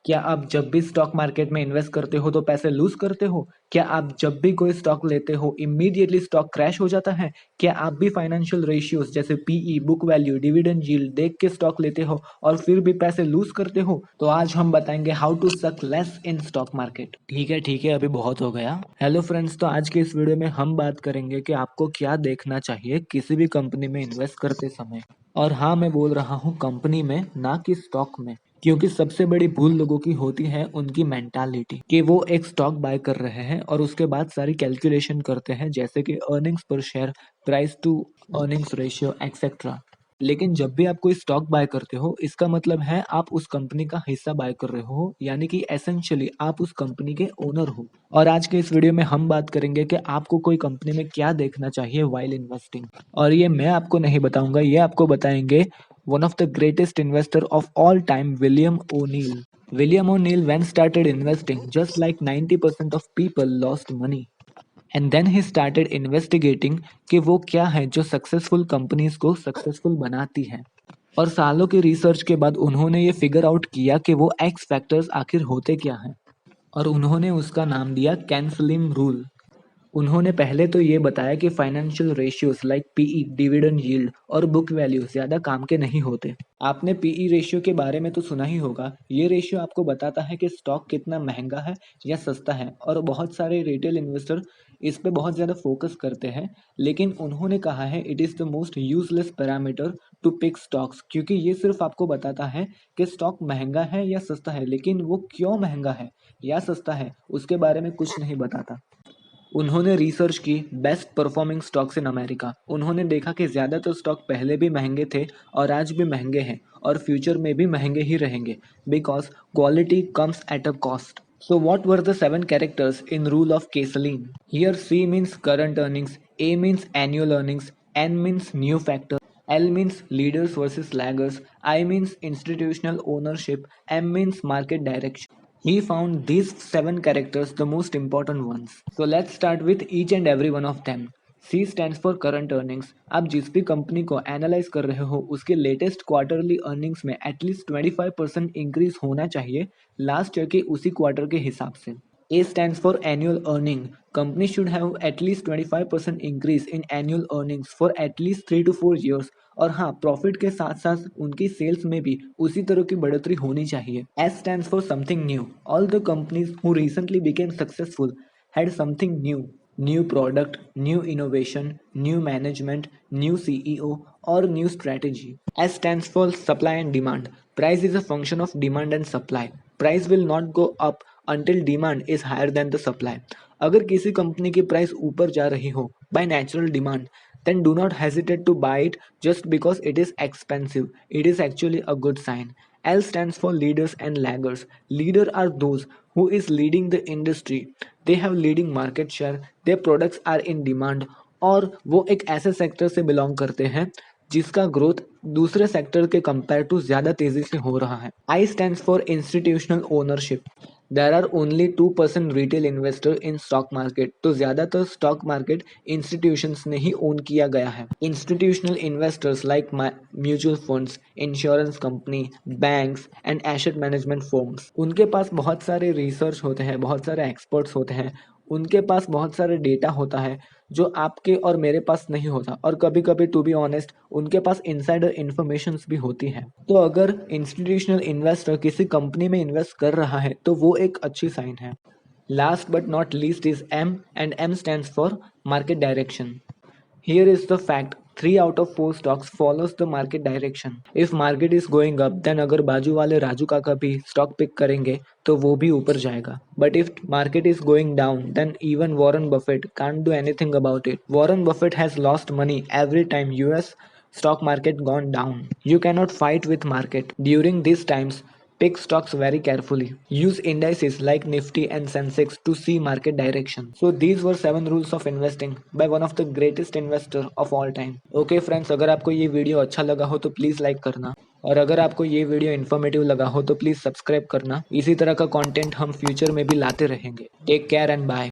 क्या आप जब भी स्टॉक मार्केट में इन्वेस्ट करते हो तो पैसे लूज करते हो? क्या आप जब भी कोई स्टॉक लेते हो इमीडिएटली स्टॉक क्रैश हो जाता है? क्या आप भी फाइनेंशियल रेशियोज जैसे PE, book value, dividend yield देख के स्टॉक लेते हो और फिर भी पैसे लूज करते हो? तो आज हम बताएंगे how to success in stock market. ठीक है, अभी बहुत हो गया। हेलो फ्रेंड्स, तो आज के इस वीडियो में हम बात करेंगे कि आपको क्या देखना चाहिए किसी भी कंपनी में इन्वेस्ट करते समय। और हाँ, मैं बोल रहा हूँ कंपनी में, ना कि स्टॉक में। क्योंकि सबसे बड़ी भूल लोगों की होती है उनकी मेंटालिटी कि वो एक स्टॉक बाय कर रहे हैं और उसके बाद सारी कैलकुलेशन करते हैं जैसे कि earnings per share, price to earnings ratio etcetera. लेकिन जब भी आप कोई स्टॉक बाय करते हो इसका मतलब है आप उस कंपनी का हिस्सा बाय कर रहे हो, यानी कि एसेंशियली आप उस कंपनी के ओनर हो। और आज के इस वीडियो में हम बात करेंगे कि आपको कोई कंपनी में क्या देखना चाहिए वाइल इन्वेस्टिंग। और ये मैं आपको नहीं बताऊंगा, ये आपको बताएंगे one of the greatest investor of all time, William O'Neill. William O'Neill when started investing, just like 90% of people lost money. And then he started investigating कि वो क्या है जो सक्सेसफुल कंपनीज को सक्सेसफुल बनाती है। और सालों की रिसर्च के बाद उन्होंने ये फिगर आउट किया कि वो एक्स फैक्टर्स आखिर होते क्या हैं। और उन्होंने उसका नाम दिया कैन रूल। उन्होंने पहले तो ये बताया कि financial ratios like PE, dividend yield और बुक वैल्यू ज़्यादा काम के नहीं होते। आपने पीई रेशियो के बारे में तो सुना ही होगा। ये रेशियो आपको बताता है कि स्टॉक कितना महंगा है या सस्ता है, और बहुत सारे रिटेल इन्वेस्टर इस पे बहुत ज़्यादा फोकस करते हैं। लेकिन उन्होंने कहा है it is the most useless parameter to pick stocks, क्योंकि ये सिर्फ आपको बताता है कि स्टॉक महंगा है या सस्ता है, लेकिन वो क्यों महंगा है या सस्ता है उसके बारे में कुछ नहीं बताता। उन्होंने रिसर्च की best performing stocks in America. उन्होंने देखा कि ज़्यादातर स्टॉक पहले भी महंगे थे और आज भी महंगे हैं और फ्यूचर में भी महंगे ही रहेंगे, because quality comes at a cost. So what were the seven characters in rule of Casaline? Here C means current earnings, A means annual earnings, N means new factor, L means leaders versus laggers, I means institutional ownership, M means market direction. He found these seven characters the most important ones. So let's start with each and every one of them. C stands for current earnings. आप जिस भी company को analyse कर रहे हो उसके latest quarterly earnings में at least 25% increase होना चाहिए लास्ट ईयर के उसी क्वार्टर के हिसाब से। A stands for annual earning. Company should have at least 25% increase in annual earnings for at least 3 to 4 years. और हाँ, प्रॉफिट के साथ साथ उनकी सेल्स में भी उसी तरह की बढ़ोतरी होनी चाहिए। S stands for something new. All the companies who recently became successful had something new. New product, new innovation, new management, new CEO or new strategy. S stands for supply and demand. Price is a function of demand and supply. Price will not go up until demand is higher than the supply. अगर किसी company की price ऊपर जा रही हो by natural demand, then do not hesitate to buy it just because it is expensive. It is actually a good sign. L stands for leaders and laggers. Leader are those who is leading the industry. They have leading market share. Their products are in demand. और वो एक ऐसे sector से belong करते हैं जिसका growth दूसरे sector के कंपेयर टू ज़्यादा तेज़ी से हो रहा है। I stands for institutional ownership. There are only 2% retail investor in stock market. तो ज़्यादातर स्टॉक मार्केट इंस्टीट्यूशंस ने ही ओन किया गया है। Institutional investors like mutual funds, insurance company, banks and asset management firms, उनके पास बहुत सारे रिसर्च होते हैं, बहुत सारे एक्सपर्ट्स होते हैं, उनके पास बहुत सारे डेटा होता है जो आपके और मेरे पास नहीं होता। और कभी कभी टू बी ऑनेस्ट उनके पास इनसाइडर इन्फॉर्मेशन भी होती है। तो अगर इंस्टीट्यूशनल इन्वेस्टर किसी कंपनी में इन्वेस्ट कर रहा है तो वो एक अच्छी साइन है। Last but not least is M, and M stands for market direction. Here is the fact, 3 out of 4 stocks follows the market direction. If market is going up, then अगर बाजू वाले राजू काका भी स्टॉक पिक करेंगे तो वो भी ऊपर जाएगा। But if market is going down, then even Warren Buffett can't do anything about it. Warren Buffett has lost money every time US stock market gone down. You cannot fight with market. During these times, pick stocks very carefully. Use indices like Nifty and Sensex to see market direction. So these were 7 rules of investing by one of the greatest investor of all time. Okay friends, अगर आपको ये video अच्छा लगा हो तो please like करना, और अगर आपको ये वीडियो इन्फॉर्मेटिव लगा हो तो प्लीज़ सब्सक्राइब करना। इसी तरह का कंटेंट हम फ्यूचर में भी लाते रहेंगे। Take care and bye.